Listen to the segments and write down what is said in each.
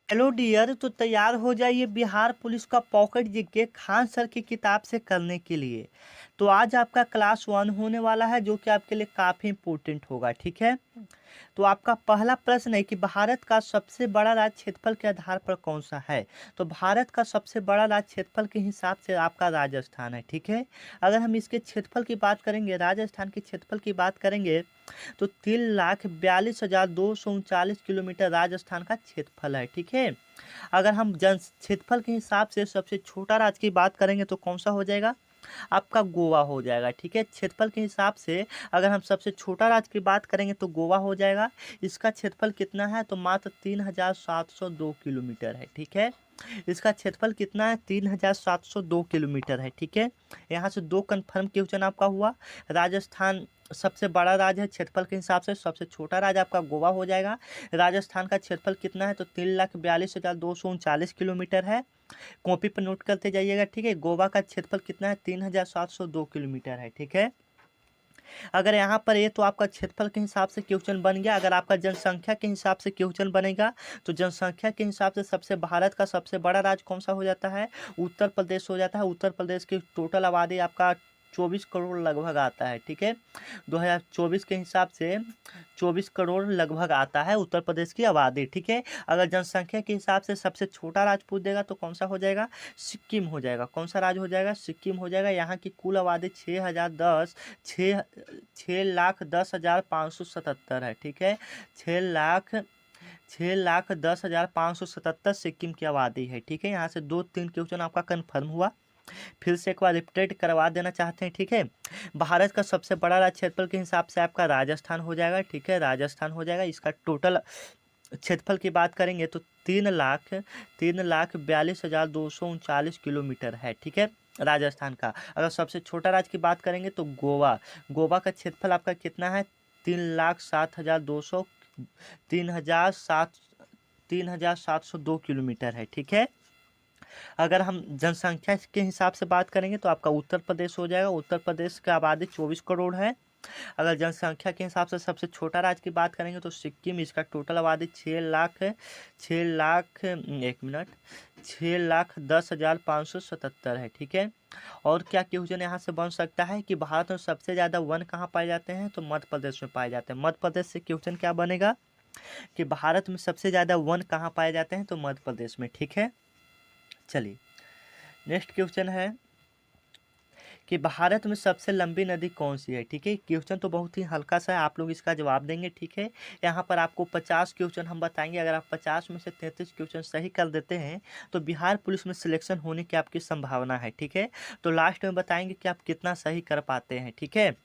Hello dear, तो तैयार हो जाइए बिहार पुलिस का पॉकेट जीके खान सर की किताब से करने के लिए। तो आज आपका क्लास 1 होने वाला है, जो कि आपके लिए काफ़ी इम्पोर्टेंट होगा। ठीक है। तो आपका पहला प्रश्न है कि भारत का सबसे बड़ा राज्य क्षेत्रफल के आधार पर कौन सा है। तो भारत का सबसे बड़ा राज्य क्षेत्रफल के हिसाब से आपका राजस्थान है। ठीक है। अगर हम इसके क्षेत्रफल की बात करेंगे, राजस्थान के क्षेत्रफल की बात करेंगे, तो 3,42,239 किलोमीटर राजस्थान का क्षेत्रफल है। ठीक है। अगर हम जन क्षेत्रफल के हिसाब से सबसे छोटा राज्य की बात करेंगे तो कौन सा हो जाएगा, आपका गोवा हो जाएगा। ठीक है। क्षेत्रफल के हिसाब से अगर हम सबसे छोटा राज्य की बात करेंगे तो गोवा हो जाएगा। इसका क्षेत्रफल कितना है, तो मात्र 3,702 किलोमीटर है। ठीक है। इसका क्षेत्रफल कितना है, 3,702 किलोमीटर है। ठीक है। यहाँ से दो कन्फर्म क्वेश्चन आपका हुआ। राजस्थान सबसे बड़ा राज्य है क्षेत्रफल के हिसाब से, सबसे छोटा राज्य आपका गोवा हो जाएगा। राजस्थान का क्षेत्रफल कितना है, तो 3,42,239 किलोमीटर है। कॉपी पर नोट करते जाइएगा। ठीक है। गोवा का क्षेत्रफल कितना है, 3,702 किलोमीटर है। ठीक है। अगर यहाँ पर ये तो आपका क्षेत्रफल के हिसाब से क्वेश्चन बन गया। अगर आपका जनसंख्या के हिसाब से क्वेश्चन बनेगा, तो जनसंख्या के हिसाब से सबसे भारत का सबसे बड़ा राज्य कौन सा हो जाता है, उत्तर प्रदेश हो जाता है। उत्तर प्रदेश की टोटल आबादी आपका 24 करोड़ लगभग आता है। ठीक है। 2024 के हिसाब से 24 करोड़ लगभग आता है उत्तर प्रदेश की आबादी। ठीक है। अगर जनसंख्या के हिसाब से सबसे छोटा राज्य पूछ देगा तो कौन सा हो जाएगा, सिक्किम हो जाएगा। कौन सा राज्य हो जाएगा, सिक्किम हो जाएगा। यहाँ की कुल आबादी 6,10,577 है। ठीक है। 6,10,577 सिक्किम की आबादी है। ठीक है। यहाँ से 2-3 क्वेश्चन आपका कन्फर्म हुआ। फिर से एक बार रिपीट करवा देना चाहते हैं। ठीक है। भारत का सबसे बड़ा राज्य क्षेत्रफल के हिसाब से आपका राजस्थान हो जाएगा। ठीक है। राजस्थान हो जाएगा। इसका टोटल क्षेत्रफल की बात करेंगे तो 3,42,239 किलोमीटर है। ठीक है। राजस्थान का अगर सबसे छोटा राज्य की बात करेंगे तो गोवा। गोवा का क्षेत्रफल आपका कितना है, 3,07,200 3,702 किलोमीटर है। ठीक है। अगर हम जनसंख्या के हिसाब से बात करेंगे तो आपका उत्तर प्रदेश हो जाएगा। उत्तर प्रदेश की आबादी 24 करोड़ है। अगर जनसंख्या के हिसाब से सबसे छोटा राज्य की बात करेंगे तो सिक्किम। इसका टोटल आबादी 6 लाख है। 6 लाख 1 मिनट 6,10,577 है। ठीक है। और क्या क्वेश्चन यहाँ से बन सकता है कि भारत में सबसे ज़्यादा वन कहाँ पाए जाते हैं, तो मध्य प्रदेश में पाए जाते हैं। मध्य प्रदेश से क्वेश्चन क्या बनेगा कि भारत में सबसे ज़्यादा वन कहाँ पाए जाते हैं, तो मध्य प्रदेश में। ठीक है। चलिए, नेक्स्ट क्वेश्चन है कि भारत में सबसे लंबी नदी कौन सी है। ठीक है। क्वेश्चन तो बहुत ही हल्का सा है, आप लोग इसका जवाब देंगे। ठीक है। यहाँ पर आपको 50 क्वेश्चन हम बताएंगे। अगर आप 50 में से 33 क्वेश्चन सही कर देते हैं तो बिहार पुलिस में सिलेक्शन होने की आपकी संभावना है। ठीक है। तो लास्ट में बताएंगे कि आप कितना सही कर पाते हैं। ठीक है।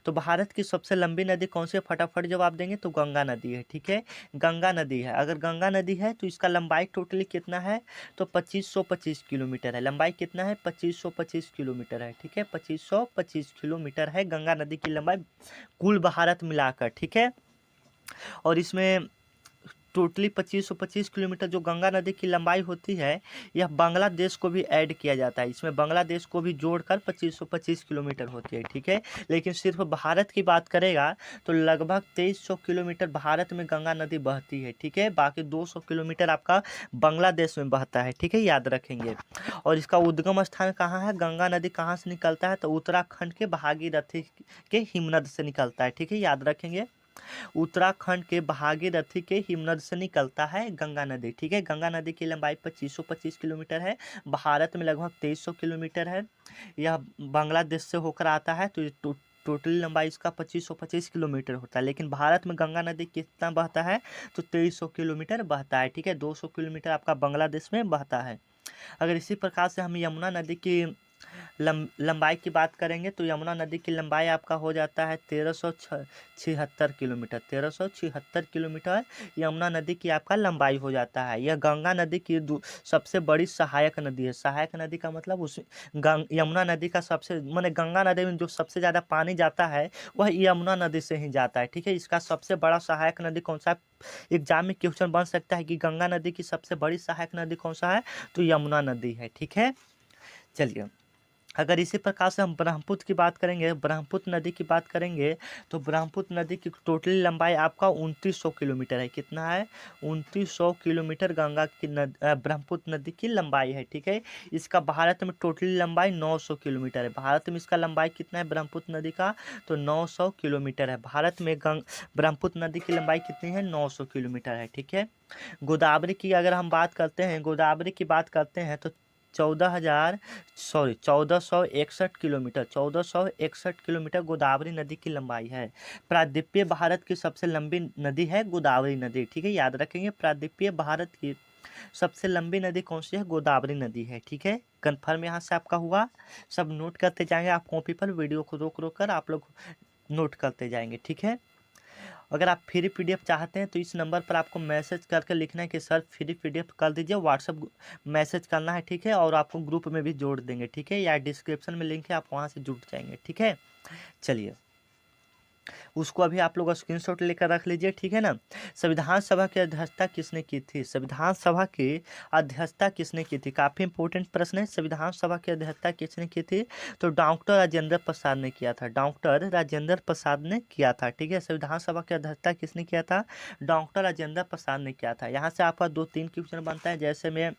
तो भारत की सबसे लंबी नदी कौन सी है, फटाफट जवाब देंगे तो गंगा नदी है। ठीक है। गंगा नदी है। अगर गंगा नदी है तो इसका लंबाई टोटली कितना है, तो 2525 किलोमीटर है। लंबाई कितना है, 2525 किलोमीटर है। ठीक है। 2525 किलोमीटर है गंगा नदी की लंबाई, कुल भारत मिलाकर। ठीक है। और इसमें टोटली 2525 किलोमीटर जो गंगा नदी की लंबाई होती है, यह बांग्लादेश को भी ऐड किया जाता है। इसमें बांग्लादेश को भी जोड़कर 2525 किलोमीटर होती है। ठीक है। लेकिन सिर्फ भारत की बात करेगा तो लगभग 2300 किलोमीटर भारत में गंगा नदी बहती है। ठीक है। बाकी 200 किलोमीटर आपका बांग्लादेश में बहता है। ठीक है। याद रखेंगे। और इसका उद्गम स्थान कहाँ है, गंगा नदी कहाँ से निकलता है, तो उत्तराखंड के भागीरथी के हिमनद से निकलता है। ठीक है। याद रखेंगे। उत्तराखंड के भागीरथी के हिमनद से निकलता है गंगा नदी। ठीक है। गंगा नदी की लंबाई 2525 किलोमीटर है। भारत में लगभग 2300 किलोमीटर है। यह बांग्लादेश से होकर आता है, तो टोटली लंबाई इसका 2525 किलोमीटर होता है। लेकिन भारत में गंगा नदी कितना बहता है, तो 2300 किलोमीटर बहता है। ठीक है। 200 किलोमीटर आपका बांग्लादेश में बहता है। अगर इसी प्रकार से हम यमुना नदी की लंबाई की बात करेंगे तो यमुना नदी की लंबाई आपका हो जाता है 1376 किलोमीटर। 1376 किलोमीटर यमुना नदी की आपका लंबाई हो जाता है। यह गंगा नदी की सबसे बड़ी सहायक नदी है। सहायक नदी का मतलब उस यमुना नदी का सबसे माने गंगा नदी में जो सबसे ज़्यादा पानी जाता है वह यमुना नदी से ही जाता है। ठीक है। इसका सबसे बड़ा सहायक नदी कौन सा है, एग्जाम में क्वेश्चन बन सकता है कि गंगा नदी की सबसे बड़ी सहायक नदी कौन सा है, तो यमुना नदी है। ठीक है। चलिए, अगर इसी प्रकार से हम ब्रह्मपुत्र की बात करेंगे, ब्रह्मपुत्र नदी की बात करेंगे, तो ब्रह्मपुत्र नदी की टोटली लंबाई आपका 2900 किलोमीटर है। कितना है? 2900 किलोमीटर गंगा की ब्रह्मपुत्र नदी की लंबाई है। ठीक है, इसका भारत में टोटली लंबाई 900 किलोमीटर है। भारत में इसका लंबाई कितना है ब्रह्मपुत्र नदी का? तो 900 किलोमीटर है। भारत में ब्रह्मपुत्र नदी की लंबाई कितनी है? 900 किलोमीटर है। ठीक है, गोदावरी की अगर हम बात करते हैं, गोदावरी की बात करते हैं तो 1461 किलोमीटर, 1461 किलोमीटर गोदावरी नदी की लंबाई है। प्रायद्वीपीय भारत की सबसे लंबी नदी है गोदावरी नदी। ठीक है, याद रखेंगे, प्रायद्वीपीय भारत की सबसे लंबी नदी कौन सी है? गोदावरी नदी है। ठीक है, कन्फर्म यहाँ से आपका हुआ। सब नोट करते जाएंगे आप कॉपी पर, वीडियो को रोक रोक कर आप लोग नोट करते जाएंगे। ठीक है, अगर आप फ्री पीडीएफ चाहते हैं तो इस नंबर पर आपको मैसेज करके लिखना है कि सर फ्री पीडीएफ कर दीजिए, व्हाट्सअप मैसेज करना है। ठीक है, और आपको ग्रुप में भी जोड़ देंगे। ठीक है, या डिस्क्रिप्शन में लिंक है, आप वहाँ से जुड़ जाएंगे। ठीक है, चलिए उसको अभी आप लोग स्क्रीनशॉट लेकर रख लीजिए। ठीक है ना। संविधान सभा की अध्यक्षता किसने की थी? संविधान सभा की अध्यक्षता किसने की थी? काफ़ी इंपॉर्टेंट प्रश्न है। संविधान सभा की अध्यक्षता किसने की थी? तो डॉक्टर राजेंद्र प्रसाद ने किया था। डॉक्टर राजेंद्र प्रसाद ने किया था। ठीक है, संविधान सभा की अध्यक्षता किसने किया था? डॉक्टर राजेंद्र प्रसाद ने किया था। यहाँ से आपका 2-3 क्वेश्चन बनता है। जैसे मैं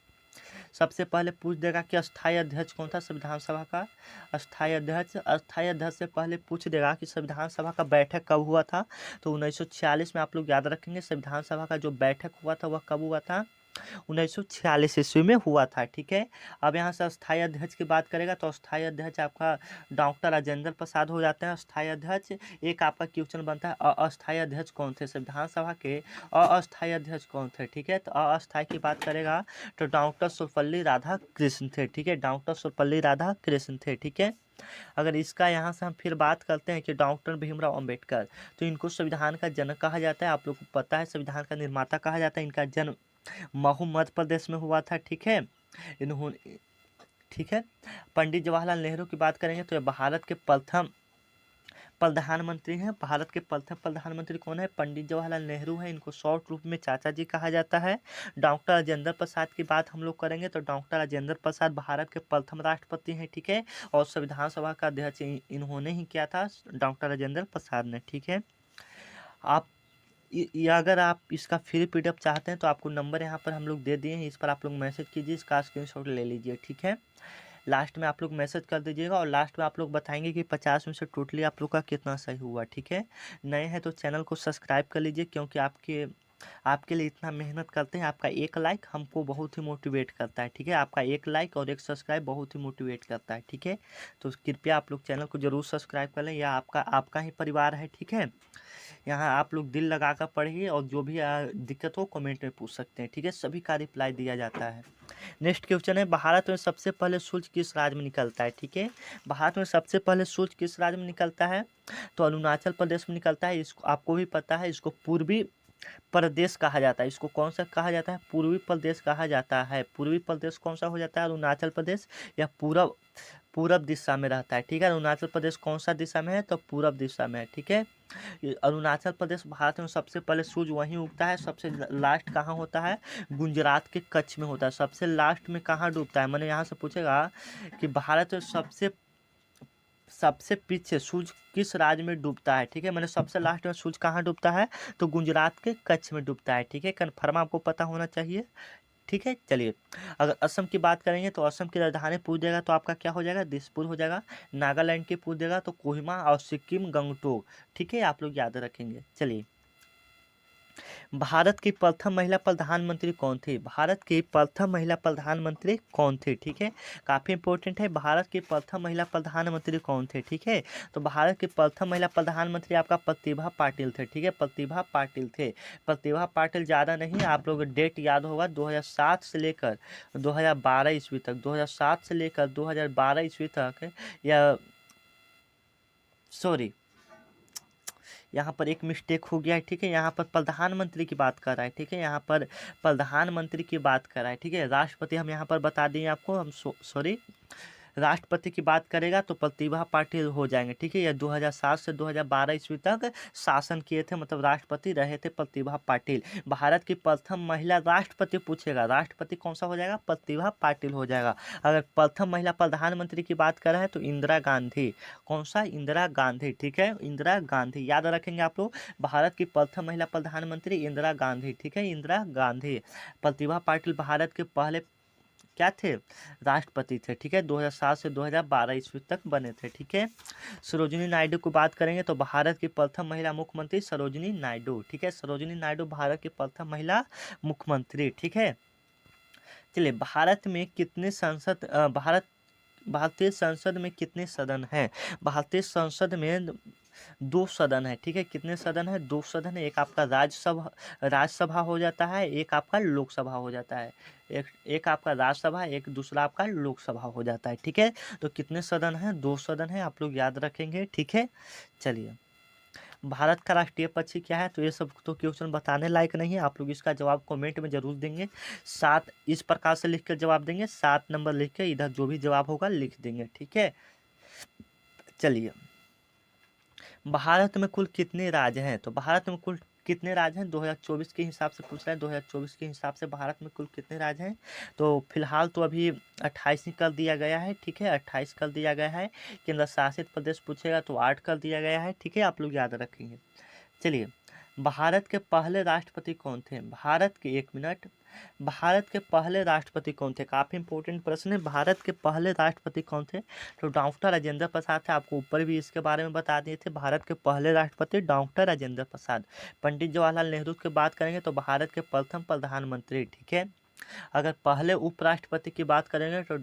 सबसे पहले पूछ देगा कि अस्थायी अध्यक्ष कौन था संविधान सभा का? अस्थायी अध्यक्ष से पहले पूछ देगा कि संविधान सभा का बैठक कब हुआ था? तो 1946 में। आप लोग याद रखेंगे संविधान सभा का जो बैठक हुआ था वह कब हुआ था? 1946 ईस्वी में हुआ था। ठीक है, अब यहाँ से अस्थायी अध्यक्ष की बात करेगा तो अस्थायी अध्यक्ष आपका डॉक्टर राजेंद्र प्रसाद हो जाते हैं अस्थायी अध्यक्ष। एक आपका क्वेश्चन बनता है अस्थायी अध्यक्ष कौन थे संविधान सभा के? अस्थायी अध्यक्ष कौन थे? ठीक है, तो अस्थायी की बात करेगा तो डॉक्टर सर्वपल्ली राधाकृष्ण थे। ठीक है, डॉक्टर सर्वपल्ली राधाकृष्ण थे। ठीक है, अगर इसका यहाँ से हम फिर बात करते हैं कि डॉक्टर भीमराव अंबेडकर, तो इनको संविधान का जनक कहा जाता है। आप लोग को पता है संविधान का निर्माता कहा जाता है। इनका जन्म महू मध्य प्रदेश में हुआ था। ठीक है, इन्होंने ठीक है, पंडित जवाहरलाल नेहरू की बात करेंगे तो ये भारत के प्रथम प्रधानमंत्री हैं। भारत के प्रथम प्रधानमंत्री कौन है? पंडित जवाहरलाल नेहरू हैं। इनको शॉर्ट रूप में चाचा जी कहा जाता है। डॉक्टर राजेंद्र प्रसाद की बात हम लोग करेंगे तो डॉक्टर राजेंद्र प्रसाद भारत के प्रथम राष्ट्रपति हैं। ठीक है, और संविधान सभा का अध्यक्ष इन्होंने ही किया था, डॉक्टर राजेंद्र प्रसाद ने। ठीक है, आप अगर आप इसका फ्री पीडीएफ चाहते हैं तो आपको नंबर यहाँ पर हम लोग दे दिए हैं, इस पर आप लोग मैसेज कीजिए, इसका स्क्रीनशॉट ले लीजिए। ठीक है, लास्ट में आप लोग मैसेज कर दीजिएगा और लास्ट में आप लोग बताएंगे कि 50 में से टोटली आप लोग का कितना सही हुआ। ठीक है, नए हैं तो चैनल को सब्सक्राइब कर लीजिए, क्योंकि आपके लिए इतना मेहनत करते हैं। आपका एक लाइक हमको बहुत ही मोटिवेट करता है। ठीक है, आपका एक लाइक और एक सब्सक्राइब बहुत ही मोटिवेट करता है। ठीक है, तो कृपया आप लोग चैनल को ज़रूर सब्सक्राइब कर लें, यह आपका ही परिवार है। ठीक है, यहाँ आप लोग दिल लगा कर पढ़िए और जो भी दिक्कत हो कमेंट में पूछ सकते हैं। ठीक है, सभी का रिप्लाई दिया जाता है। नेक्स्ट क्वेश्चन है, भारत में सबसे पहले सूर्य किस राज्य में निकलता है? ठीक है, भारत में सबसे पहले सूर्य किस राज्य में निकलता है? तो अरुणाचल प्रदेश में निकलता है। इसको आपको भी पता है, इसको पूर्वी प्रदेश कहा जाता है। इसको कौन सा कहा जाता है? पूर्वी प्रदेश कहा जाता है। पूर्वी प्रदेश कौन सा हो जाता है? अरुणाचल प्रदेश। या पूरब दिशा में रहता है। ठीक है, अरुणाचल प्रदेश कौन सा दिशा में है? तो पूरब दिशा में है। ठीक है, अरुणाचल प्रदेश भारत में सबसे पहले सूर्य वहीं उगता है। सबसे लास्ट कहाँ होता है? गुजरात के कच्छ में होता है। सबसे लास्ट में कहाँ डूबता है? मैंने यहाँ से पूछेगा कि भारत में सबसे पीछे सूर्य किस राज्य में डूबता है? ठीक है, मैंने सबसे लास्ट में सूर्य कहाँ डूबता है? तो गुजरात के कच्छ में डूबता है। ठीक है, कन्फर्म आपको पता होना चाहिए। ठीक है, चलिए अगर असम की बात करेंगे तो असम की राजधानी पूछ देगा तो आपका क्या हो जाएगा? दिसपुर हो जाएगा। नागालैंड की पूछ देगा तो कोहिमा और सिक्किम गंगटोक। ठीक है, आप लोग याद रखेंगे। चलिए, भारत की प्रथम महिला प्रधानमंत्री कौन थी? भारत की प्रथम महिला प्रधानमंत्री कौन थी? ठीक है, काफ़ी इंपॉर्टेंट है। भारत की प्रथम महिला प्रधानमंत्री कौन थे? ठीक है, तो भारत की प्रथम महिला प्रधानमंत्री आपका प्रतिभा पाटिल थे। ठीक है, प्रतिभा पाटिल थे। प्रतिभा पाटिल ज़्यादा नहीं, आप लोग डेट याद होगा, 2007 से लेकर 2012 ईस्वी तक, 2007 से लेकर 2012 ईस्वी तक, या सॉरी यहाँ पर एक मिस्टेक हो गया है। ठीक है, यहाँ पर प्रधानमंत्री की बात कर रहा है। ठीक है, यहाँ पर प्रधानमंत्री की बात कर रहा है। ठीक है, राष्ट्रपति हम यहाँ पर बता दें आपको, हम सॉरी, राष्ट्रपति की बात करेगा तो प्रतिभा पाटिल हो जाएंगे, ठीक है। यह 2007 से 2012 ईस्वी तक शासन किए थे, मतलब राष्ट्रपति रहे थे प्रतिभा पाटिल। भारत की प्रथम महिला राष्ट्रपति पूछेगा, राष्ट्रपति कौन सा हो जाएगा? प्रतिभा पाटिल हो जाएगा। अगर प्रथम महिला प्रधानमंत्री की बात कर रहे हैं तो इंदिरा गांधी। कौन सा? इंदिरा गांधी, ठीक है, इंदिरा गांधी याद रखेंगे आप लोग। भारत की प्रथम महिला प्रधानमंत्री इंदिरा गांधी, ठीक है, इंदिरा गांधी। प्रतिभा पाटिल भारत के पहले क्या थे? राष्ट्रपति थे, ठीक है, 2007 से 2012 ईस्वी तक बने थे, ठीक है। सरोजिनी नायडू की बात करेंगे तो भारत की प्रथम महिला मुख्यमंत्री सरोजिनी नायडू, ठीक है, सरोजिनी नायडू भारत की प्रथम महिला मुख्यमंत्री, ठीक है। चलिए, भारत में कितने भारतीय संसद में कितने सदन हैं? भारतीय संसद में 2 सदन है, ठीक है। कितने सदन है? 2 सदन है। एक आपका राज्यसभा हो जाता है, एक आपका लोकसभा हो जाता है। एक आपका राज्यसभा, एक दूसरा आपका लोकसभा हो जाता है, ठीक है। तो कितने सदन हैं? 2 सदन है, आप लोग याद रखेंगे, ठीक है। चलिए, भारत का राष्ट्रीय पक्षी क्या है? तो ये सब तो क्वेश्चन बताने लायक नहीं है, आप लोग इसका जवाब कमेंट में जरूर देंगे। 7 इस प्रकार से लिख कर जवाब देंगे, 7 नंबर लिख के इधर जो भी जवाब होगा लिख देंगे, ठीक है। चलिए, भारत में कुल कितने राज्य हैं? तो भारत में कुल कितने राज्य हैं? 2024 के हिसाब से पूछ रहे हैं, 2024 के हिसाब से भारत में कुल कितने राज्य हैं? तो फिलहाल तो अभी 28 ही कर दिया गया है, ठीक है, 28 कर दिया गया है। केंद्र शासित प्रदेश पूछेगा तो 8 कर दिया गया है, ठीक है, आप लोग याद रखेंगे। चलिए, भारत के पहले राष्ट्रपति कौन थे? भारत के 1 मिनट, भारत के पहले राष्ट्रपति कौन थे? काफ़ी इंपॉर्टेंट प्रश्न है। भारत के पहले राष्ट्रपति कौन थे? तो डॉक्टर राजेंद्र प्रसाद थे। आपको ऊपर भी इसके बारे में बता दिए थे। भारत के पहले राष्ट्रपति डॉक्टर राजेंद्र प्रसाद। पंडित जवाहरलाल नेहरू की बात करेंगे तो भारत के प्रथम प्रधानमंत्री, ठीक है। अगर पहले उपराष्ट्रपति की बात करेंगे तो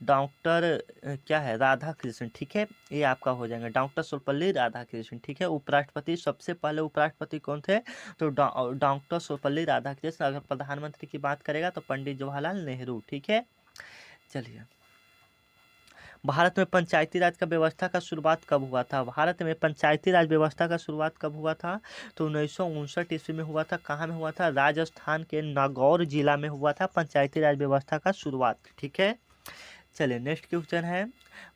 डॉक्टर क्या है? राधा कृष्ण, ठीक है, ये आपका हो जाएगा डॉक्टर सर्वपल्ली राधाकृष्ण, ठीक है। उपराष्ट्रपति, सबसे पहले उपराष्ट्रपति कौन थे? तो डॉक्टर सर्वपल्ली राधाकृष्ण। अगर प्रधानमंत्री की बात करेगा तो पंडित जवाहरलाल नेहरू, ठीक है। चलिए, भारत में पंचायती राज का व्यवस्था का शुरुआत कब हुआ था? भारत में पंचायती राज व्यवस्था का शुरुआत कब हुआ था? तो 1959 ईस्वी में हुआ था। कहाँ में हुआ था? राजस्थान के नागौर जिला में हुआ था पंचायती राज व्यवस्था का शुरुआत, ठीक है। चलिए, नेक्स्ट क्वेश्चन है,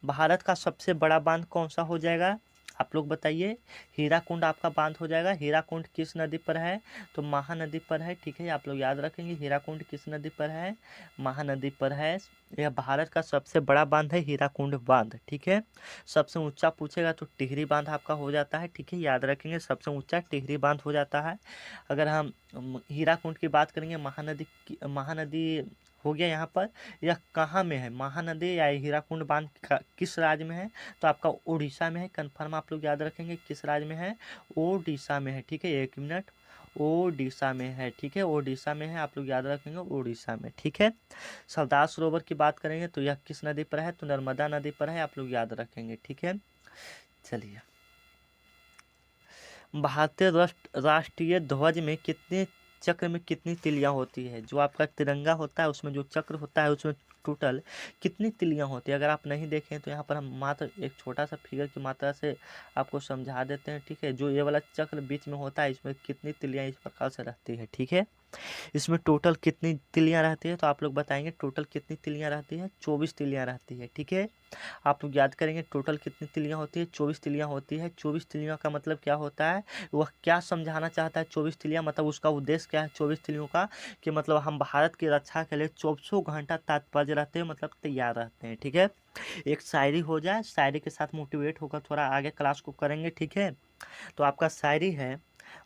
भारत का सबसे बड़ा बांध कौन सा हो जाएगा? आप लोग बताइए। हीराकुंड आपका बांध हो जाएगा। हीराकुंड किस नदी पर है? तो महानदी पर है, ठीक है, आप लोग याद रखेंगे। हीराकुंड किस नदी पर है? महानदी पर है। यह भारत का सबसे बड़ा बांध है हीराकुंड बांध, ठीक है। सबसे ऊंचा पूछेगा तो टिहरी बांध आपका हो जाता है, ठीक है, याद रखेंगे, सबसे ऊंचा टिहरी बांध हो जाता है। अगर हम हीराकुंड की बात करेंगे, महानदी हो गया यहाँ पर। यह कहाँ में है? महानदी या हीराकुंड बांध किस राज्य में है? तो आपका उड़ीसा में है। कन्फर्म आप लोग याद रखेंगे किस राज्य में है? ओडिशा में है, ठीक है, 1 मिनट, ओडिशा में है, ठीक है, ओडिशा में है, आप लोग याद रखेंगे ओडिशा में, ठीक है। सरदार सरोवर की बात करेंगे तो यह किस नदी पर है? तो नर्मदा नदी पर है, आप लोग याद रखेंगे, ठीक है। चलिए, भारतीय राष्ट्रीय ध्वज में कितने चक्र में कितनी तिलियां होती है? जो आपका तिरंगा होता है उसमें जो चक्र होता है उसमें टोटल कितनी तिलियां होती है? अगर आप नहीं देखें तो यहाँ पर हम मात्र एक छोटा सा फिगर की मात्रा से आपको समझा देते हैं, ठीक है। जो ये वाला चक्र बीच में होता है इसमें कितनी तिलियां इस प्रकार से रहती है, ठीक है। इसमें टोटल कितनी तिलियां रहती है? तो आप लोग बताएंगे टोटल कितनी तिलियां रहती है? 24 तिलियां रहती है, ठीक है। आप लोग याद करेंगे टोटल कितनी तिलियां होती है? 24 तिलियां होती है। 24 तिलियों का मतलब क्या होता है? वह क्या समझाना चाहता है? 24 तिलियां मतलब उसका उद्देश्य क्या है 24 तिलियों का? कि मतलब हम भारत की रक्षा के लिए 24 घंटा तत्पर रहते हैं, मतलब तैयार रहते हैं, ठीक है। एक शायरी हो जाए, शायरी के साथ मोटिवेट होकर थोड़ा आगे क्लास को करेंगे, ठीक है। तो आपका शायरी है,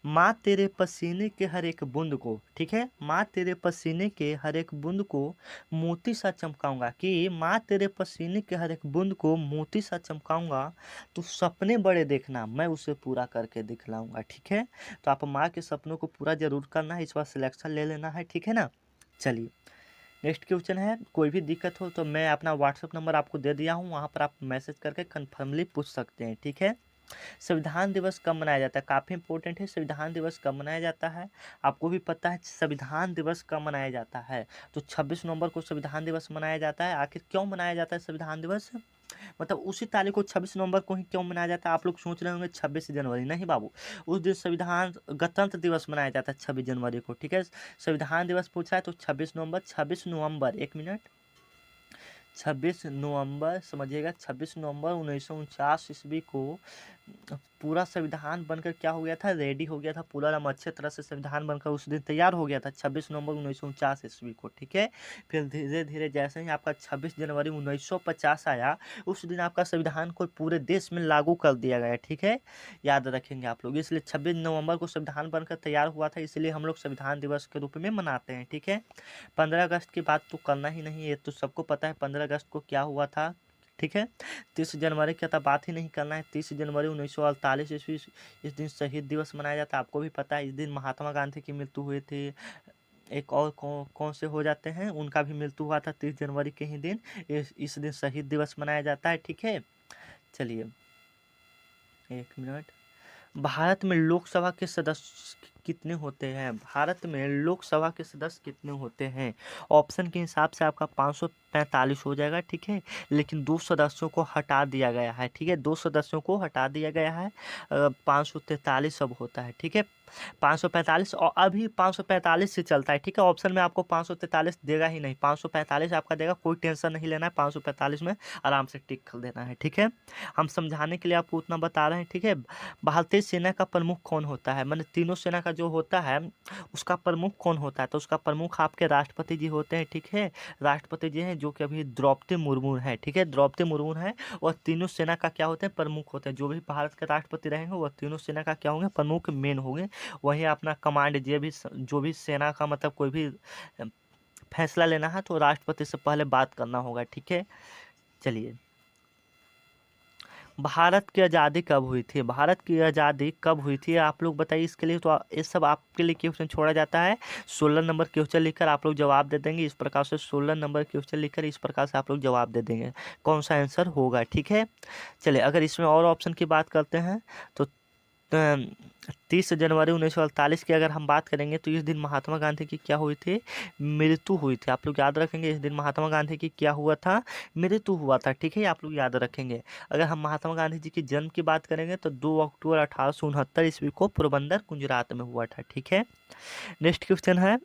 माँ तेरे पसीने के हर एक बूंद को, ठीक है, माँ तेरे पसीने के हर एक बूंद को मोती सा चमकाऊंगा। कि माँ तेरे पसीने के हर एक बूंद को मोती सा चमकाऊंगा, तू सपने बड़े देखना मैं उसे पूरा करके दिखलाऊंगा, ठीक है। तो आप माँ के सपनों को पूरा जरूर करना है, इस बार सिलेक्शन ले लेना है, ठीक है ना। चलिए, नेक्स्ट क्वेश्चन है, कोई भी दिक्कत हो तो मैं अपना व्हाट्सअप नंबर आपको दे दिया हूँ, वहाँ पर आप मैसेज करके कन्फर्मली पूछ सकते हैं, ठीक है। संविधान दिवस कब मनाया जाता है? काफ़ी इंपॉर्टेंट है, संविधान दिवस कब मनाया जाता है? आपको भी पता है संविधान दिवस कब मनाया जाता है? तो 26 नवंबर को संविधान दिवस मनाया जाता है। आखिर क्यों मनाया जाता है संविधान दिवस? मतलब उसी तारीख को 26 नवंबर को ही क्यों मनाया जाता है? आप लोग सोच रहे होंगे 26 जनवरी, नहीं बाबू, उस दिन संविधान गणतंत्र दिवस मनाया जाता है 26 जनवरी को, ठीक है। संविधान दिवस पूछा है तो 26 नवंबर, 26 नवंबर, 1 मिनट, 26 नवंबर, समझिएगा 26 नवंबर 1949 ईस्वी को पूरा संविधान बनकर क्या हो गया था, रेडी हो गया था, पूरा एकदम अच्छे तरह से संविधान बनकर उस दिन तैयार हो गया था 26 नवंबर 1949 ईस्वी को, ठीक है। फिर धीरे धीरे जैसे ही आपका 26 जनवरी 1950 आया, उस दिन आपका संविधान को पूरे देश में लागू कर दिया गया, ठीक है। याद रखेंगे आप लोग, इसलिए 26 नवंबर को संविधान बनकर तैयार हुआ था, इसलिए हम लोग संविधान दिवस के रूप में मनाते हैं, ठीक है। 15 अगस्त की बात तो करना ही नहीं, ये तो सबको पता है 15 अगस्त को क्या हुआ था, ठीक है। 30 जनवरी की तो बात ही नहीं करना है, 30 जनवरी 1948 ईस्वी, इस दिन शहीद दिवस मनाया जाता है, आपको भी पता है। इस दिन महात्मा गांधी की मृत्यु हुई थी। एक और कौन से हो जाते हैं, उनका भी मृत्यु हुआ था 30 जनवरी के ही दिन। इस दिन शहीद दिवस मनाया जाता है, ठीक है। चलिए 1 मिनट। भारत में लोकसभा के सदस्य कितने होते हैं, भारत में लोकसभा के सदस्य कितने होते हैं? ऑप्शन के हिसाब से आपका 545 हो जाएगा, ठीक है। लेकिन 2 सदस्यों को हटा दिया गया है, ठीक है, 2 सदस्यों को हटा दिया गया है। 543 अब होता है, ठीक है। 545, और अभी 545 से चलता है, ठीक है। ऑप्शन में आपको 543 देगा ही नहीं, 545 आपका देगा, कोई टेंशन नहीं लेना है। 545 में आराम से टिक कर देना है, ठीक है। हम समझाने के लिए आपको उतना बता रहे हैं, ठीक है। भारतीय सेना का प्रमुख कौन होता है, मैंने तीनों सेना का जो होता है उसका प्रमुख कौन होता है, तो उसका प्रमुख आपके राष्ट्रपति जी होते हैं, ठीक है। राष्ट्रपति जी हैं, जो कि अभी द्रौपदी मुर्मू है, ठीक है, द्रौपदी मुर्मू है। और तीनों सेना का क्या होते हैं, प्रमुख होते हैं। जो भी भारत के राष्ट्रपति रहेंगे वह तीनों सेना का क्या होंगे, प्रमुख मेन होंगे। वहीं अपना कमांड जो भी सेना का मतलब कोई भी फैसला लेना है तो राष्ट्रपति से पहले बात करना होगा, ठीक है। चलिए, भारत की आज़ादी कब हुई थी, भारत की आज़ादी कब हुई थी आप लोग बताइए। इसके लिए तो ये सब आपके लिए क्वेश्चन छोड़ा जाता है। 16 नंबर क्वेश्चन लिखकर आप लोग जवाब दे देंगे, इस प्रकार से 16 नंबर क्वेश्चन लिखकर इस प्रकार से आप लोग जवाब दे देंगे, कौन सा आंसर होगा, ठीक है। चलिए, अगर इसमें और ऑप्शन की बात करते हैं तो 30 जनवरी 1948 की अगर हम बात करेंगे तो इस दिन महात्मा गांधी की क्या हुई थी, मृत्यु हुई थी। आप लोग याद रखेंगे, इस दिन महात्मा गांधी की क्या हुआ था, मृत्यु हुआ था, ठीक है। आप लोग याद रखेंगे। अगर हम महात्मा गांधी जी की जन्म की बात करेंगे तो 2 अक्टूबर 1869 ईस्वी को पोरबंदर गुजरात में हुआ था, ठीक है। नेक्स्ट क्वेश्चन है,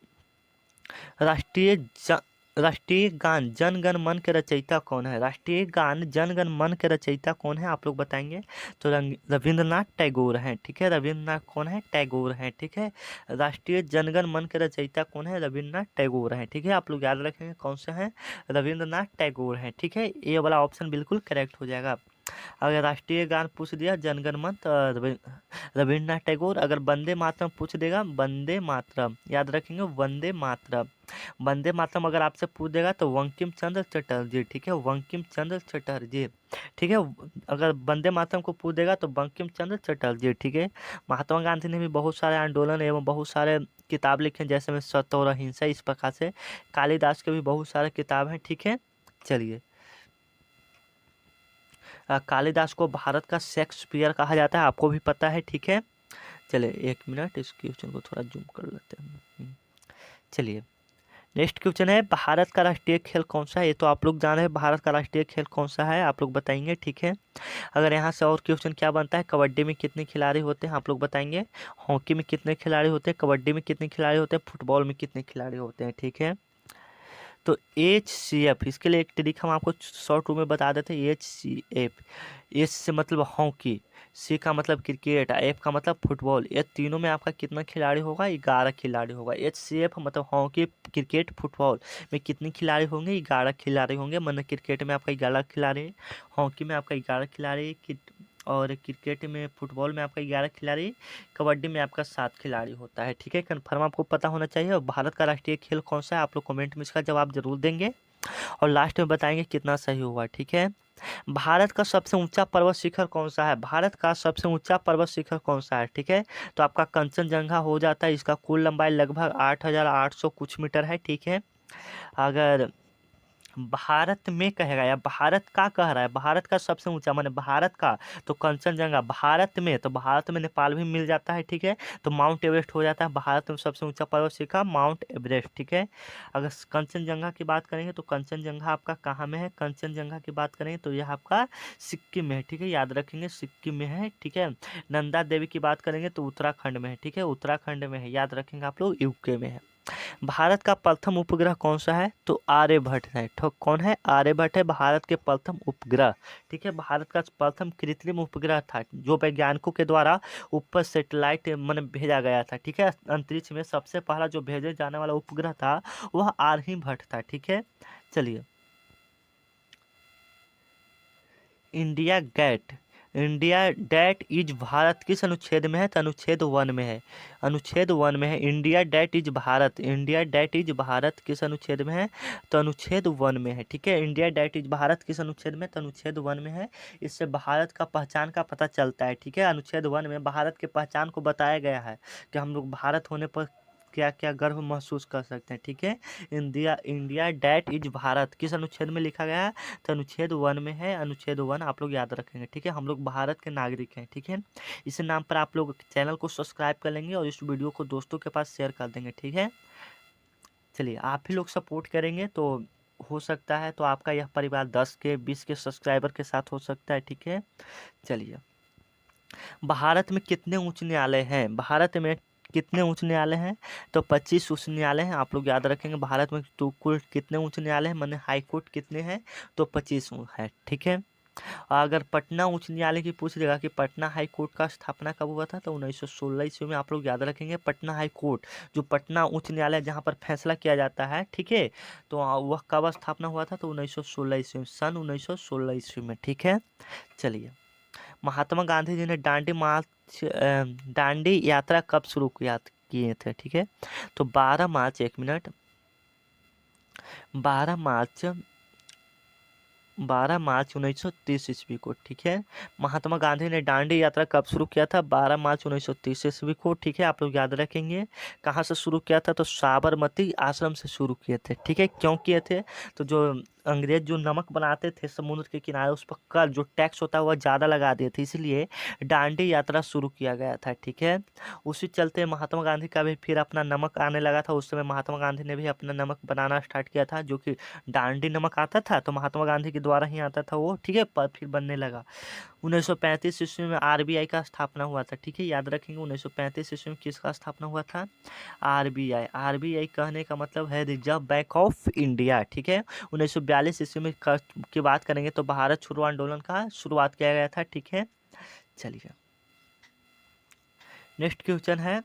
राष्ट्रीय ज- राष्ट्रीय गान जन गण मन के रचयिता कौन है, राष्ट्रीय गान जन गण मन के रचयिता कौन है, आप लोग बताएंगे। तो रविंद्रनाथ टैगोर हैं, ठीक है। रविंद्रनाथ कौन है, टैगोर हैं, ठीक है। राष्ट्रीय जनगण मन के रचयिता कौन है, रविंद्रनाथ टैगोर हैं, ठीक है। आप लोग याद रखेंगे कौन से हैं, रविंद्रनाथ टैगोर हैं, ठीक है। ये वाला ऑप्शन बिल्कुल करेक्ट हो जाएगा। अगर राष्ट्रीय गान पूछ दिया जनगण मन तो रविंद्रनाथ टैगोर। अगर वंदे मातरम पूछ देगा, वंदे मातरम याद रखेंगे, वंदे मातरम। वंदे मातरम अगर आपसे पूछ देगा तो बंकिम चंद्र चटर्जी, ठीक है, बंकिम चंद्र चटर्जी, ठीक है। अगर वंदे मातरम को पूछ देगा तो बंकिम चंद्र चटर्जी, ठीक है। महात्मा गांधी ने भी बहुत सारे आंदोलन एवं बहुत सारे किताब लिखे हैं, जैसे में सत्य और अहिंसा, इस प्रकार से कालिदास के भी बहुत सारे किताब हैं, ठीक है। चलिए, कालिदास को भारत का शेक्सपियर कहा जाता है, आपको भी पता है, ठीक है। चलिए 1 मिनट, इस क्वेश्चन को थोड़ा जूम कर लेते हैं। चलिए, नेक्स्ट क्वेश्चन है, भारत का राष्ट्रीय खेल कौन सा है, ये तो आप लोग जान रहे हैं, भारत का राष्ट्रीय खेल कौन सा है, आप लोग बताएंगे, ठीक है। अगर यहाँ से और क्वेश्चन क्या बनता है, कबड्डी में कितने खिलाड़ी होते हैं, आप लोग बताएंगे। हॉकी में कितने खिलाड़ी होते हैं, कबड्डी में कितने खिलाड़ी होते हैं, फुटबॉल में कितने खिलाड़ी होते हैं, ठीक है। तो HCF, इसके लिए एक ट्रिक हम आपको शॉर्ट रूप में बता देते हैं। HCF, एच से मतलब हॉकी, सी का मतलब क्रिकेट, एफ का मतलब फुटबॉल, ये तीनों में आपका कितना खिलाड़ी होगा, 11 खिलाड़ी होगा। HCF मतलब हॉकी, क्रिकेट, फुटबॉल में कितने खिलाड़ी होंगे, 11 खिलाड़ी होंगे। मतलब क्रिकेट में आपका 11 खिलाड़ी, हॉकी में आपका 11 खिलाड़ी, और क्रिकेट में, फुटबॉल में आपका 11 खिलाड़ी, कबड्डी में आपका 7 खिलाड़ी होता है, ठीक है। कन्फर्म आपको पता होना चाहिए। और भारत का राष्ट्रीय खेल कौन सा है, आप लोग कमेंट में इसका जवाब जरूर देंगे और लास्ट में बताएंगे कितना सही हुआ, ठीक है। भारत का सबसे ऊंचा पर्वत शिखर कौन सा है, भारत का सबसे ऊंचा पर्वत शिखर कौन सा है, ठीक है। तो आपका कंचनजंगा हो जाता है, इसका कुल लंबाई लगभग 8,800 कुछ मीटर है, ठीक है। अगर भारत में कहेगा या भारत का कह रहा है, भारत का सबसे ऊंचा माने भारत का, तो कंचनजंगा। भारत में तो भारत में नेपाल भी मिल जाता है, ठीक है। तो माउंट एवरेस्ट हो जाता है, भारत में सबसे ऊंचा पर्वत शिखर माउंट एवरेस्ट, ठीक है। अगर कंचनजंगा की बात करेंगे तो कंचनजंगा आपका कहाँ में है, कंचनजंगा की बात करेंगे तो यह आपका सिक्किम में है, ठीक है। याद रखेंगे सिक्किम में है, ठीक है। नंदा देवी की बात करेंगे तो उत्तराखंड में है, ठीक है, उत्तराखंड में है, याद रखेंगे आप लोग, यूके में है। भारत का प्रथम उपग्रह कौन सा है? तो आर्यभट्ट है। कौन है? आर्यभट्ट है भारत के प्रथम उपग्रह। ठीक है, भारत का प्रथम कृत्रिम उपग्रह था जो वैज्ञानिकों के द्वारा ऊपर सेटेलाइट मन भेजा गया था। ठीक है, अंतरिक्ष में सबसे पहला जो भेजे जाने वाला उपग्रह था वह आर्यभट्ट था। ठीक है, चलिए। इंडिया गेट, इंडिया डेट इज भारत किस अनुच्छेद में है? तो अनुच्छेद 1 में है। अनुच्छेद 1 में है। India that is Bharat, India that is Bharat किस अनुच्छेद में है? तो अनुच्छेद 1 में है। ठीक है, इंडिया डेट इज भारत किस अनुच्छेद में? तो अनुच्छेद 1 में है। इससे भारत का पहचान का पता चलता है। ठीक है, अनुच्छेद 1 में भारत के पहचान को बताया गया है कि हम लोग भारत होने पर क्या क्या गर्व महसूस कर सकते हैं। ठीक है, India India that is Bharat किस अनुच्छेद में लिखा गया है? तो अनुच्छेद 1 में है। अनुच्छेद 1 आप लोग याद रखेंगे। ठीक है, हम लोग भारत के नागरिक हैं। ठीक है, इस नाम पर आप लोग चैनल को सब्सक्राइब कर लेंगे और इस वीडियो को दोस्तों के पास शेयर कर देंगे। ठीक है, चलिए, आप ही लोग सपोर्ट करेंगे तो हो सकता है तो आपका यह परिवार 10 के 20 के सब्सक्राइबर के साथ हो सकता है। ठीक है, चलिए। भारत में कितने उच्च न्यायालय हैं? भारत में कितने उच्च न्यायालय हैं? तो 25 उच्च न्यायालय हैं। आप लोग याद रखेंगे भारत में तो कुल कितने उच्च न्यायालय हैं, माने हाई कोर्ट कितने हैं? तो 25 है। ठीक है, अगर पटना उच्च न्यायालय की पूछ लेगा कि पटना हाई कोर्ट का स्थापना कब हुआ था, तो 1916 ईस्वी में। आप लोग याद रखेंगे पटना हाई कोर्ट, जो पटना उच्च न्यायालय जहाँ पर फैसला किया जाता है। ठीक है, तो वह कब स्थापना हुआ था? तो 1916 ईस्वी में, सन 1916 ईस्वी में। ठीक है, चलिए। महात्मा गांधी जी ने दांडी यात्रा कब शुरू किए थे? ठीक है, तो 12 मार्च, 1 मिनट, 12 मार्च 12 मार्च 1930 ईस्वी को। ठीक है, महात्मा गांधी ने दांडी यात्रा कब शुरू किया था? 12 मार्च 1930 ईस्वी को। ठीक है, आप लोग याद रखेंगे। कहाँ से शुरू किया था? तो साबरमती आश्रम से शुरू किए थे। ठीक है, क्यों किए थे? तो जो अंग्रेज जो नमक बनाते थे समुद्र के किनारे, उस पर कर जो टैक्स होता है वह ज़्यादा लगा दिए थे, इसलिए दांडी यात्रा शुरू किया गया था। ठीक है, उसी चलते महात्मा गांधी का भी फिर अपना नमक आने लगा था। उस समय महात्मा गांधी ने भी अपना नमक बनाना स्टार्ट किया था, जो कि दांडी नमक आता था तो महात्मा गांधी के द्वारा ही आता था वो। ठीक है, पर फिर बनने लगा। 1935 ईस्वी में आरबीआई का स्थापना हुआ था। ठीक है, याद रखेंगे 1935 ईस्वी में किसका स्थापना हुआ था? आरबीआई। आरबीआई कहने का मतलब है रिजर्व बैंक ऑफ इंडिया। ठीक है, 1942 ईस्वी में की बात करेंगे तो भारत छोड़ो आंदोलन का शुरुआत किया गया था। ठीक है, चलिए। नेक्स्ट क्वेश्चन है,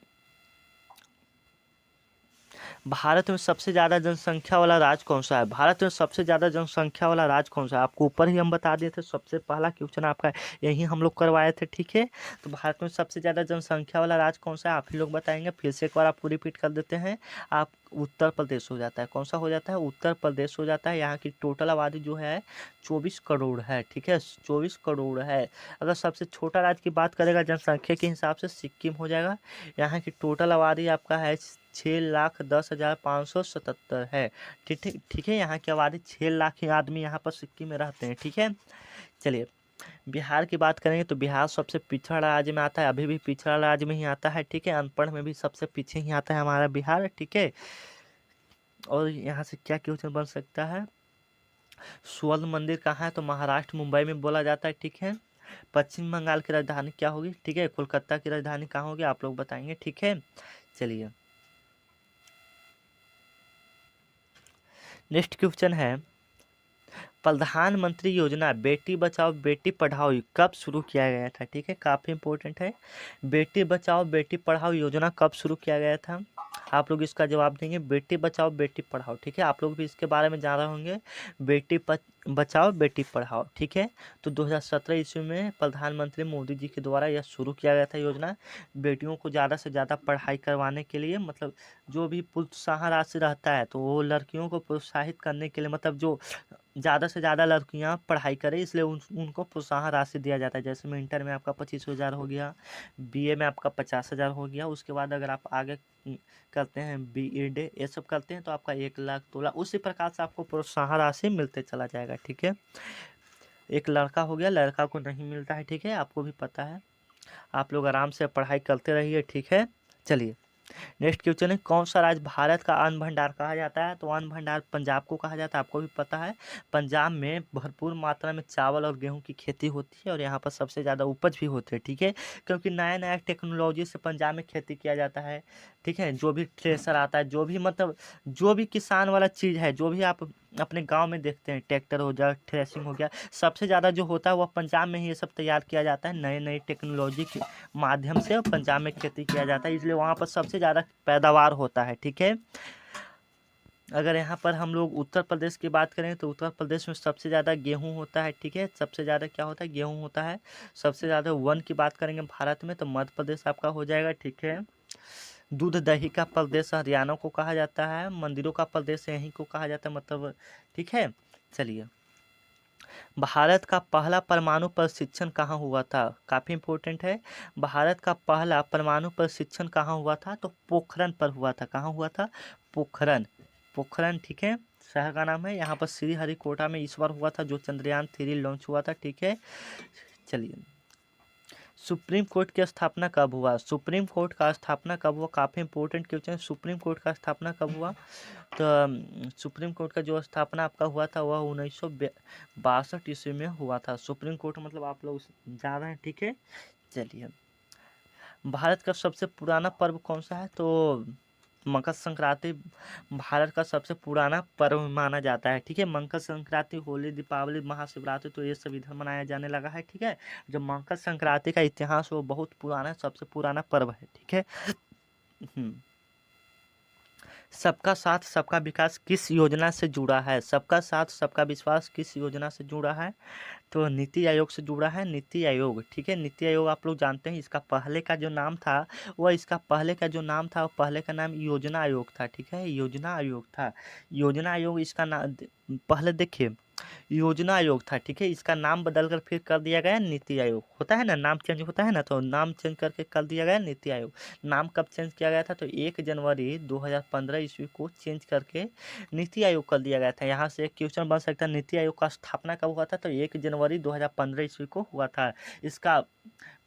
भारत में सबसे ज़्यादा जनसंख्या वाला राज्य कौन सा है? भारत में सबसे ज़्यादा जनसंख्या वाला राज्य कौन सा है? आपको ऊपर ही हम बता दिए थे, सबसे पहला क्वेश्चन आपका यही हम लोग करवाए थे। ठीक है, तो भारत में सबसे ज़्यादा जनसंख्या वाला राज्य कौन सा है? आप ही लोग बताएंगे। फिर से एक बार आपको रिपीट कर देते हैं। आप उत्तर प्रदेश हो जाता है। कौन सा हो जाता है? उत्तर प्रदेश हो जाता है। यहाँ की टोटल आबादी जो है 24 करोड़ है। ठीक है, 24 करोड़ है। अगर सबसे छोटा राज्य की बात करेगा जनसंख्या के हिसाब से, सिक्किम हो जाएगा। यहाँ की टोटल आबादी आपका है 6,10,577 है। ठीक ठीक ठीक है, यहाँ की आबादी 6 लाख ही आदमी यहाँ पर सिक्किम में रहते हैं। ठीक है, चलिए। बिहार की बात करेंगे तो बिहार सबसे पिछड़ा राज्य में आता है, अभी भी पिछड़ा राज्य में ही आता है। ठीक है, अनपढ़ में भी सबसे पीछे ही आता है हमारा बिहार। ठीक है, और यहाँ से क्या क्वेश्चन बन सकता है? स्वर्ण मंदिर कहाँ है? तो महाराष्ट्र, मुंबई में बोला जाता है। ठीक है, पश्चिम बंगाल की राजधानी क्या होगी? ठीक है, कोलकाता की राजधानी कहाँ होगी? आप लोग बताएंगे। ठीक है, चलिए। नेक्स्ट क्वेश्चन है, प्रधानमंत्री योजना बेटी बचाओ बेटी पढ़ाओ कब शुरू किया गया था? ठीक है, काफ़ी इंपॉर्टेंट है। बेटी बचाओ बेटी पढ़ाओ योजना कब शुरू किया गया था? आप लोग इसका जवाब देंगे, बेटी बचाओ बेटी पढ़ाओ। ठीक है, आप लोग भी इसके बारे में जान रहे होंगे, बचाओ बेटी पढ़ाओ। ठीक है, तो 2017 ईस्वी में प्रधानमंत्री मोदी जी के द्वारा यह शुरू किया गया था योजना, बेटियों को ज़्यादा से ज़्यादा पढ़ाई करवाने के लिए। मतलब जो भी प्रोत्साहन राशि रहता है तो वो लड़कियों को प्रोत्साहित करने के लिए, मतलब जो ज़्यादा से ज़्यादा लड़कियां पढ़ाई करें, इसलिए उनको प्रोत्साहन राशि दिया जाता है। जैसे में इंटर में आपका 25,000 हो गया, बीए में आपका 50,000 हो गया। उसके बाद अगर आप आगे करते हैं बीएड ये सब करते हैं तो आपका 1 लाख 2 लाख, उसी प्रकार से आपको प्रोत्साहन राशि मिलते चला जाएगा। ठीक है, एक लड़का हो गया, लड़का को नहीं मिलता है। ठीक है, आपको भी पता है। आप लोग आराम से पढ़ाई करते रहिए। ठीक है, चलिए। नेक्स्ट क्वेश्चन है, कौन सा राज्य भारत का अन्न भंडार कहा जाता है? तो अन्न भंडार पंजाब को कहा जाता है, आपको भी पता है। पंजाब में भरपूर मात्रा में चावल और गेहूं की खेती होती है और यहाँ पर सबसे ज़्यादा उपज भी होती है, ठीक है, क्योंकि नया नया टेक्नोलॉजी से पंजाब में खेती किया जाता है, ठीक है। जो भी थ्रेसर आता है, जो भी मतलब जो भी किसान वाला चीज़ है, जो भी आप अपने गांव में देखते हैं, ट्रैक्टर हो गया, थ्रेसिंग हो गया, सबसे ज़्यादा जो होता है वह पंजाब में ही ये सब तैयार किया जाता है। नए नए टेक्नोलॉजी के माध्यम से पंजाब में खेती किया जाता है, इसलिए वहाँ पर सबसे ज़्यादा पैदावार होता है, ठीक है। अगर यहाँ पर हम लोग उत्तर प्रदेश की बात करें तो उत्तर प्रदेश में सबसे ज़्यादा गेहूँ होता है, ठीक है। सबसे ज़्यादा क्या होता है? गेहूँ होता है। सबसे ज़्यादा वन की बात करेंगे भारत में तो मध्य प्रदेश आपका हो जाएगा, ठीक है। दूध दही का प्रदेश हरियाणा को कहा जाता है, मंदिरों का प्रदेश यहीं को कहा जाता है, मतलब, ठीक है। चलिए, भारत का पहला परमाणु परीक्षण कहाँ हुआ था? काफ़ी इंपॉर्टेंट है। भारत का पहला परमाणु परीक्षण कहाँ हुआ था? तो पोखरण पर हुआ था। कहाँ हुआ था? पोखरण। पोखरण, ठीक है, शहर का नाम है। यहाँ पर श्रीहरिकोटा में इस बार हुआ था जो चंद्रयान 3 लॉन्च हुआ था, ठीक है। चलिए, सुप्रीम कोर्ट की स्थापना कब हुआ? सुप्रीम कोर्ट का स्थापना कब हुआ? काफ़ी इंपॉर्टेंट क्वेश्चन। सुप्रीम कोर्ट का स्थापना कब हुआ? तो सुप्रीम कोर्ट का जो स्थापना आपका हुआ था वह 1962 ईस्वी में हुआ था। सुप्रीम कोर्ट मतलब आप लोग जा रहे हैं, ठीक है। चलिए, भारत का सबसे पुराना पर्व कौन सा है? तो मकर संक्रांति भारत का सबसे पुराना पर्व माना जाता है, ठीक है। मकर संक्रांति, होली, दीपावली, महाशिवरात्रि तो ये सब इधर मनाया जाने लगा है, ठीक है। जो मकर संक्रांति का इतिहास वो बहुत पुराना, सबसे पुराना पर्व है, ठीक है। सबका साथ सबका विकास किस योजना से जुड़ा है? सबका साथ सबका विश्वास किस योजना से जुड़ा है? तो नीति आयोग से जुड़ा है, नीति आयोग, ठीक है। नीति आयोग आप लोग जानते हैं, इसका पहले का जो नाम था वो पहले का नाम योजना आयोग था, ठीक है। योजना आयोग था। योजना आयोग इसका नाम पहले देखिए योजना आयोग था, ठीक है। इसका नाम बदलकर फिर कर दिया गया नीति आयोग। होता है ना, नाम चेंज होता है ना, तो नाम चेंज करके कर दिया गया नीति आयोग। नाम कब चेंज किया गया था? तो 1 जनवरी 2015 ईस्वी को चेंज करके नीति आयोग कर दिया गया था। यहाँ से एक क्वेश्चन बन सकता है, नीति आयोग का स्थापना कब हुआ था? तो 1 जनवरी 2015 ईस्वी को हुआ था। इसका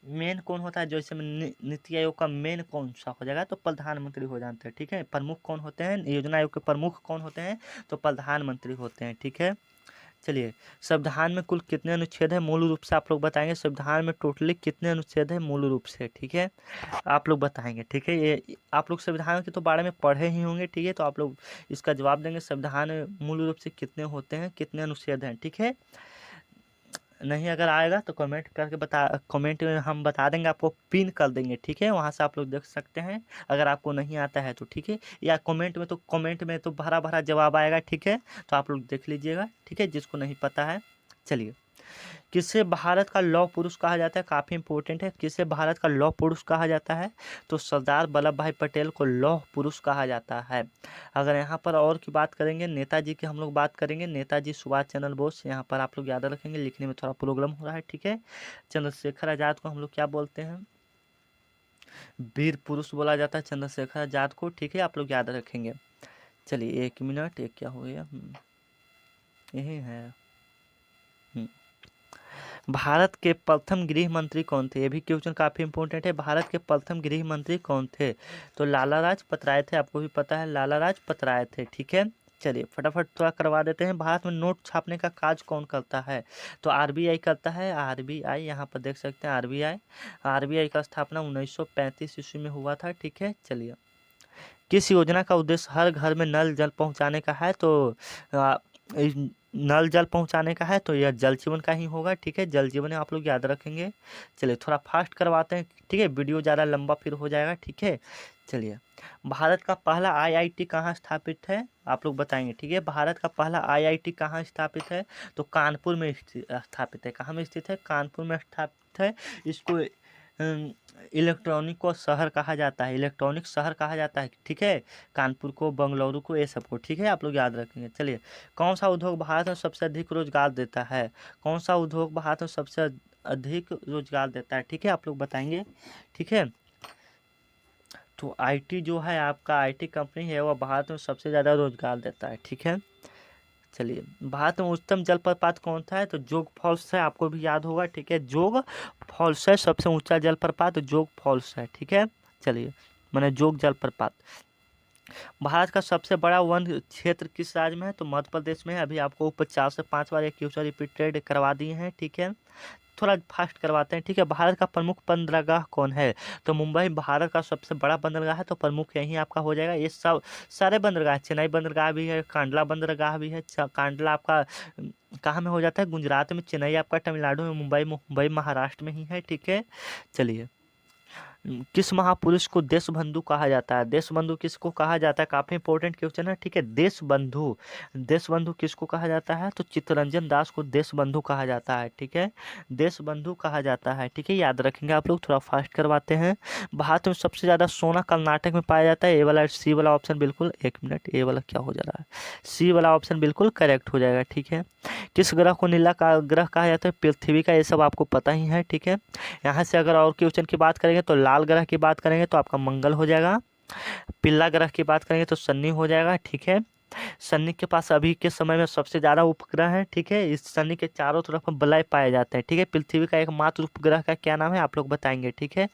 मेन कौन होता है? जो इसमें नीति आयोग का मेन कौन सा हो जाएगा? तो प्रधानमंत्री हो जाते हैं, ठीक है। प्रमुख कौन होते हैं? योजना आयोग के प्रमुख कौन होते हैं? तो प्रधानमंत्री होते हैं, ठीक है। चलिए, संविधान में कुल कितने अनुच्छेद हैं? मूल रूप से आप लोग बताएंगे संविधान में टोटली कितने अनुच्छेद हैं मूल रूप से, ठीक है। आप लोग बताएंगे, ठीक है। ये आप लोग संविधान के तो बारे में पढ़े ही होंगे, ठीक है, तो आप लोग इसका जवाब देंगे संविधान में मूल रूप से कितने होते हैं, कितने अनुच्छेद हैं, ठीक है। नहीं अगर आएगा तो कमेंट करके कमेंट में हम बता देंगे, आपको पिन कर देंगे, ठीक है। वहाँ से आप लोग देख सकते हैं अगर आपको नहीं आता है तो, ठीक है। या कमेंट में तो भरा भरा जवाब आएगा, ठीक है, तो आप लोग देख लीजिएगा, ठीक है, जिसको नहीं पता है। चलिए, किसे भारत का लौह पुरुष कहा जाता है? काफ़ी इंपॉर्टेंट है। किसे भारत का लौह पुरुष कहा जाता है? तो सरदार वल्लभ भाई पटेल को लौह पुरुष कहा जाता है। अगर यहाँ पर और की बात करेंगे, नेताजी की हम लोग बात करेंगे, नेताजी सुभाष चंद्र बोस, यहाँ पर आप लोग याद रखेंगे, लिखने में थोड़ा प्रॉब्लम हो रहा है, ठीक है। चंद्रशेखर आज़ाद को हम लोग क्या बोलते हैं? वीर पुरुष बोला जाता है चंद्रशेखर आज़ाद को, ठीक है, आप लोग याद रखेंगे। चलिए 1 मिनट, एक क्या हो गया, यही है। भारत के प्रथम गृह मंत्री कौन थे? ये भी क्वेश्चन काफ़ी इंपॉर्टेंट है। भारत के प्रथम गृह मंत्री कौन थे? तो लाला राजपत राय थे, आपको भी पता है, लाला राजपत राय थे, ठीक है। चलिए फटाफट थोड़ा करवा देते हैं। भारत में नोट छापने का काज कौन करता है? तो आरबीआई करता है, आरबीआई, यहाँ पर देख सकते हैं आरबीआई। आरबीआई का स्थापना 1935 ईस्वी में हुआ था, ठीक है। चलिए, किस योजना का उद्देश्य हर घर में नल जल पहुंचाने का है? तो आ, नल जल पहुंचाने का है तो यह जल जीवन का ही होगा, ठीक है। जल जीवन आप लोग याद रखेंगे। चलिए थोड़ा फास्ट करवाते हैं, ठीक है, वीडियो ज़्यादा लंबा फिर हो जाएगा, ठीक है। चलिए, भारत का पहला आईआईटी कहाँ स्थापित है? आप लोग बताएंगे, ठीक है। भारत का पहला आईआईटी कहाँ स्थापित है? तो कानपुर में स्थापित है। कहाँ में स्थित है? कानपुर में स्थापित है। इसको इलेक्ट्रॉनिक को शहर कहा जाता है, इलेक्ट्रॉनिक शहर कहा जाता है, ठीक है। कानपुर को, बंगलुरु को, ये सबको, ठीक है, आप लोग याद रखेंगे। चलिए, कौन सा उद्योग भारत में सबसे अधिक रोजगार देता है? कौन सा उद्योग भारत में सबसे अधिक रोजगार देता है, ठीक है, आप लोग बताएंगे, ठीक है। तो आईटी जो है आपका, आईटी कंपनी है वह भारत में सबसे ज़्यादा रोजगार देता है, ठीक है। चलिए, भारत में उच्चतम जलप्रपात कौन सा है? तो जोग फॉल्स है, आपको भी याद होगा, ठीक है। जोग फॉल्स है सबसे ऊंचा जलप्रपात, जोग फॉल्स है, ठीक है। चलिए, माने जोग जलप्रपात। भारत का सबसे बड़ा वन क्षेत्र किस राज्य में है? तो मध्य प्रदेश में है। अभी आपको ऊपर 4 से 5 बार ये क्वेश्चन रिपीटेड करवा दिए हैं, ठीक है। थोड़ा फास्ट करवाते हैं, ठीक है। भारत का प्रमुख बंदरगाह कौन है? तो मुंबई भारत का सबसे बड़ा बंदरगाह है, तो प्रमुख यही आपका हो जाएगा। ये सब सारे बंदरगाह, चेन्नई बंदरगाह भी है, कांडला बंदरगाह भी है। कांडला आपका कहाँ में हो जाता है? गुजरात में। चेन्नई आपका तमिलनाडु में। मुंबई महाराष्ट्र में ही है, ठीक है। चलिए, किस महापुरुष को देशबंधु कहा जाता है? देशबंधु किसको कहा जाता है? काफी इंपॉर्टेंट क्वेश्चन है, ठीक है। देशबंधु किसको कहा जाता है? तो चित्तरंजन दास को देशबंधु कहा जाता है, ठीक है। देशबंधु कहा जाता है, ठीक है। याद रखेंगे आप लोग। थोड़ा फास्ट करवाते हैं। भारत में सबसे ज्यादा सोना कर्नाटक में पाया जाता है। ए वाला, सी वाला ऑप्शन बिल्कुल, एक मिनट, ए वाला क्या हो जा रहा है? सी वाला ऑप्शन बिल्कुल करेक्ट हो जाएगा, ठीक है। किस ग्रह को नीला ग्रह कहा जाता है? पृथ्वी का। ये सब आपको पता ही है, ठीक है। यहाँ से अगर और क्वेश्चन की बात करेंगे तो लाल ग्रह की बात करेंगे तो आपका मंगल हो जाएगा। पीला ग्रह की बात करेंगे तो शनि हो जाएगा, ठीक है। शनि के पास अभी के समय में सबसे ज्यादा उपग्रह है, ठीक है। इस शनि के चारों तरफ बलय पाए जाते हैं, ठीक है। पृथ्वी का एकमात्र उपग्रह का क्या नाम है? आप लोग बताएंगे, ठीक है।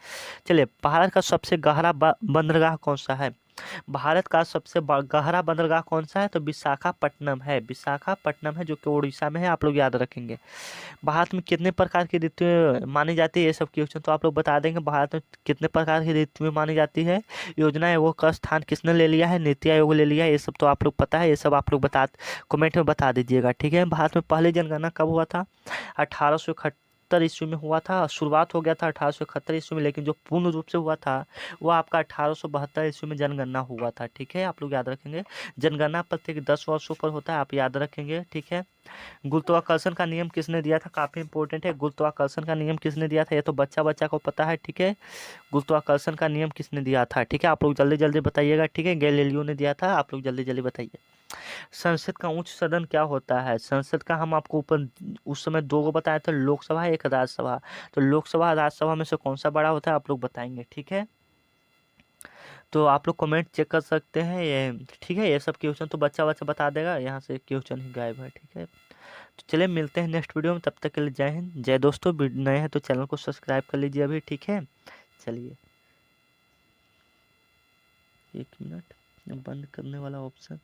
चलिए, भारत का सबसे गहरा बंदरगाह कौन सा है? भारत का सबसे गहरा बंदरगाह कौन सा है? तो विशाखापट्टनम है। विशाखापट्टनम है, जो कि उड़ीसा में है। आप लोग याद रखेंगे। भारत में कितने प्रकार की ऋतुएं मानी जाती है? ये सब क्वेश्चन तो आप लोग बता देंगे। भारत में कितने प्रकार की ऋतुएं मानी जाती है? योजना आयोग का स्थान किसने ले लिया है? नीति आयोग ले लिया है। ये सब तो आप लोग पता है। ये सब आप लोग कमेंट में बता दीजिएगा, ठीक है। भारत में पहली जनगणना कब हुआ था? 1871 ईस्वी में हुआ था। शुरुआत हो गया था 1871 ईस्वी में, लेकिन जो पूर्ण रूप से हुआ था वो आपका 1872 ईस्वी में जनगणना हुआ था, ठीक है। आप लोग याद रखेंगे। जनगणना प्रत्येक 10 वर्षों पर होता है, आप याद रखेंगे, ठीक है। गुरुत्वाकर्षण का नियम किसने दिया था? काफी इंपॉर्टेंट है। गुरुत्वाकर्षण का नियम किसने दिया था? ये तो बच्चा बच्चा को पता है, ठीक है। गुरुत्वाकर्षण का नियम किसने दिया था? ठीक है, आप लोग जल्दी जल्दी बताइएगा, ठीक है। गैलीलियो ने दिया था। आप लोग जल्दी जल्दी बताइए। संसद का उच्च सदन क्या होता है? संसद का हम आपको ऊपर उस समय दो को बताया था, लोकसभा एक राज्यसभा। तो लोकसभा राज्यसभा में से कौन सा बड़ा होता है? आप लोग बताएंगे, ठीक है। तो आप लोग कमेंट चेक कर सकते हैं ये, ठीक है। ये सब क्वेश्चन तो बच्चा बच्चा बता देगा। यहाँ से क्वेश्चन ही गायब है, ठीक है। तो चलिए, मिलते हैं नेक्स्ट वीडियो में। तब तक के लिए जय हिंद, जय दोस्तों। नए हैं तो चैनल को सब्सक्राइब कर लीजिए अभी, ठीक है। चलिए, एक मिनट, बंद करने वाला ऑप्शन